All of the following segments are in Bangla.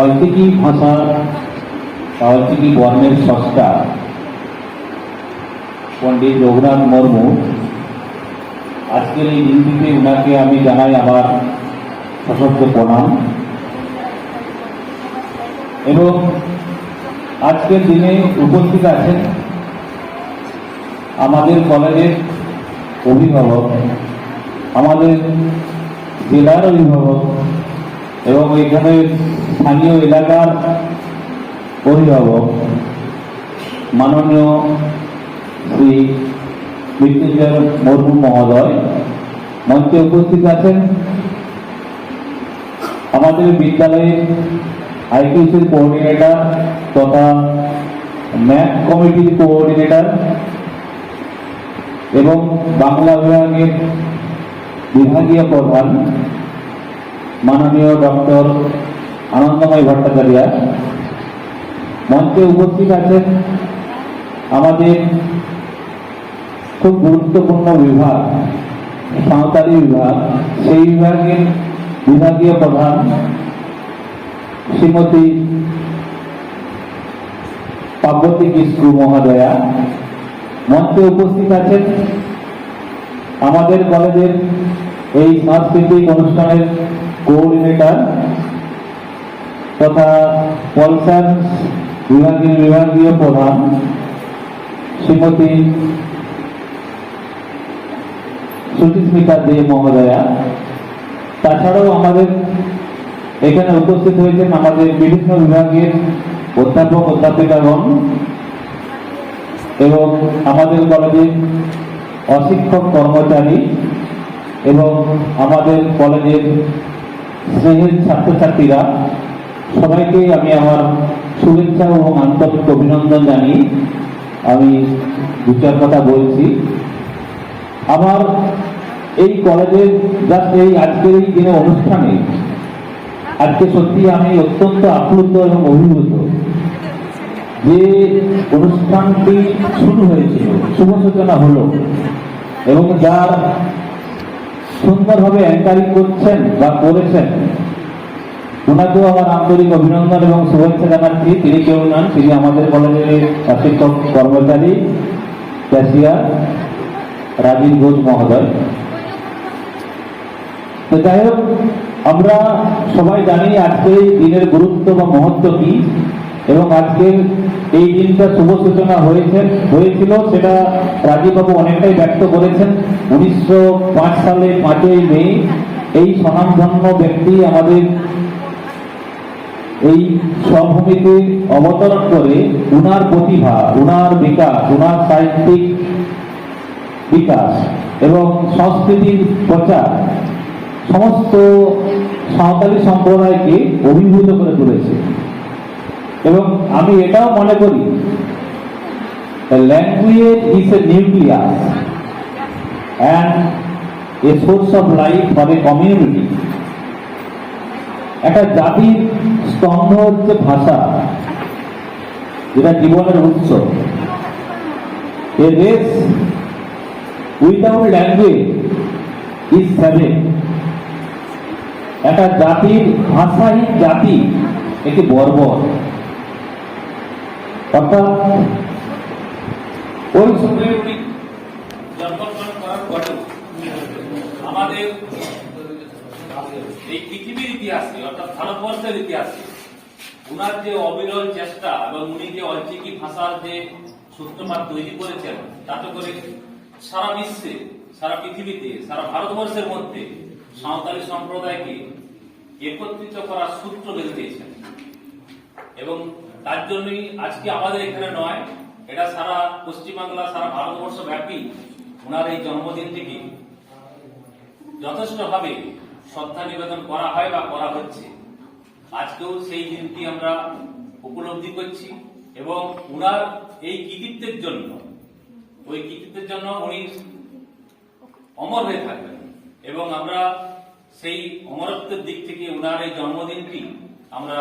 অলচিকি ভাষা অলচিকি বর্ণের স্রষ্টা পণ্ডিত রঘুনাথ মুর্মু, আজকের এই দিনটিতে ওনাকে আমি জানাই আমার সশস্ত্র প্রণাম। এবং আজকের দিনে উপস্থিত আছেন আমাদের কলেজের অভিভাবক, আমাদের জেলার অভিভাবক এবং এখানে স্থানীয় এলাকার অভিভাবক মাননীয় শ্রী মৃত্যুঞ্জয় মুর্মু মহোদয়। মঞ্চে উপস্থিত আছেন আমাদের বিদ্যালয়ের আইকিউসির কোঅর্ডিনেটর তথা ম্যাথ কমিটির কোঅর্ডিনেটর এবং বাংলা বিভাগের বিভাগীয় প্রধান মাননীয় ডক্টর আনন্দময় ভট্টাচার্য। মঞ্চে উপস্থিত আছেন আমাদের খুব গুরুত্বপূর্ণ বিভাগ সাঁওতালি বিভাগ, সেই বিভাগের বিভাগীয় প্রধান শ্রীমতী পার্বতী কিস্কু মহোদয়া। মঞ্চে উপস্থিত আছেন আমাদের কলেজের এই সাংস্কৃতিক অনুষ্ঠানের কোঅর্ডিনেটর তথা পলসার বিভাগের বিভাগীয় প্রধান শ্রীমতী সুচিস্মিতা দে মহোদয়া। তাছাড়াও আমাদের এখানে উপস্থিত হয়েছেন আমাদের বিভিন্ন বিভাগের অধ্যাপক অধ্যাপিকাগণ এবং আমাদের কলেজের অশিক্ষক কর্মচারী এবং আমাদের কলেজের স্নেহের ছাত্রছাত্রীরা, সবাইকে আমি আমার শুভেচ্ছা এবং আন্তরিক অভিনন্দন জানিয়ে আমি দু চার কথা বলছি। আমার এই কলেজের জাস্ট এই আজকের এই দিনে অনুষ্ঠানে আজকে সত্যি আমি অত্যন্ত আপ্লুত এবং অভিভূত যে অনুষ্ঠানটি শুরু হয়েছিল, শুভ সূচনা হলো এবং যার সুন্দরভাবে অ্যাঙ্কারিং করছেন বা করেছেন ওনাকেও আমার আন্তরিক অভিনন্দন এবং শুভেচ্ছা জানাচ্ছি। তিনি কেউ নন, তিনি আমাদের কলেজের শিক্ষক কর্মচারী ক্যাশিয়ার রাজীব ঘোষ মহোদয়। তো যাই হোক, আমরা সবাই জানি আজকে এই দিনের গুরুত্ব বা মহত্ব কি এবং আজকে এই দিনটা শুভ সূচনা হয়েছিল সেটা রাজীববাবু অনেকটাই ব্যক্ত করেছেন। 1905 সালে 5ই মে এই স্বনামধন্য ব্যক্তি আমাদের এই স্বভূমিতে অবতরণ করে উনার প্রতিভা, উনার বিকাশ, উনার সাহিত্যিক বিকাশ এবং সংস্কৃতির প্রচার সমস্ত সাঁওতালি সম্প্রদায়কে অভিভূত করে তুলেছে। এবং আমি এটাও মনে করি language is a nucleus and a source of life for a community. একটা জাতির স্তম্ভ হচ্ছে ভাষা, যেটা জীবনের উৎস। A race without language is seven. একটা জাতির ভাষাহীন জাতি একটি বর্বর। অর্থাৎ ওই সময়ে উনি জন্মগ্রহণ করার পরে আমাদের এই পৃথিবীর ইতিহাসে অর্থাৎ ভারতবর্ষের ইতিহাসে উনার যে অবিরল চেষ্টা এবং উনি যে অলচিকি ভাষার যে সূত্রপাত তৈরি করেছেন, তাতে করে সারা বিশ্বে, সারা পৃথিবীতে, সারা ভারতবর্ষের মধ্যে সাঁওতালি সম্প্রদায়কে একত্রিত করার সূত্র বেঁধে দিয়েছেন। এবং তার জন্যই আজকে আমাদের এখানে নয়, এটা সারা পশ্চিমবাংলা, সারা ভারতবর্ষ ব্যাপী ওনার এই জন্মদিনটিকে যথেষ্টভাবে শ্রদ্ধা নিবেদন করা হয় বা করা হচ্ছে। আজকেও সেই দিনটি আমরা উপলব্ধি করছি এবং উনার এই কৃতিত্বের জন্য, ওই কৃতিত্বের জন্য উনি অমর হয়ে থাকবেন এবং আমরা সেই অমরত্বের দিক থেকে উনার এই জন্মদিনটি আমরা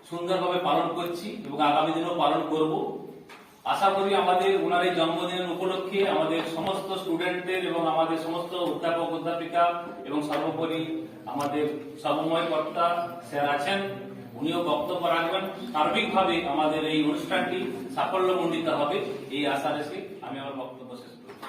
সুন্দরভাবে পালন করছি এবং আগামী দিনেও পালন করব। আশা করি আমাদের ওনার এই জন্মদিনের উপলক্ষে আমাদের সমস্ত স্টুডেন্টদের এবং আমাদের সমস্ত অধ্যাপক অধ্যাপিকা এবং সর্বোপরি আমাদের সমন্বয় কর্তা স্যার আছেন, উনিও বক্তব্য রাখবেন। সার্বিকভাবে আমাদের এই অনুষ্ঠানটি সাফল্যমণ্ডিত হবে এই আশা রেখে আমি আমার বক্তব্য শেষ করছি।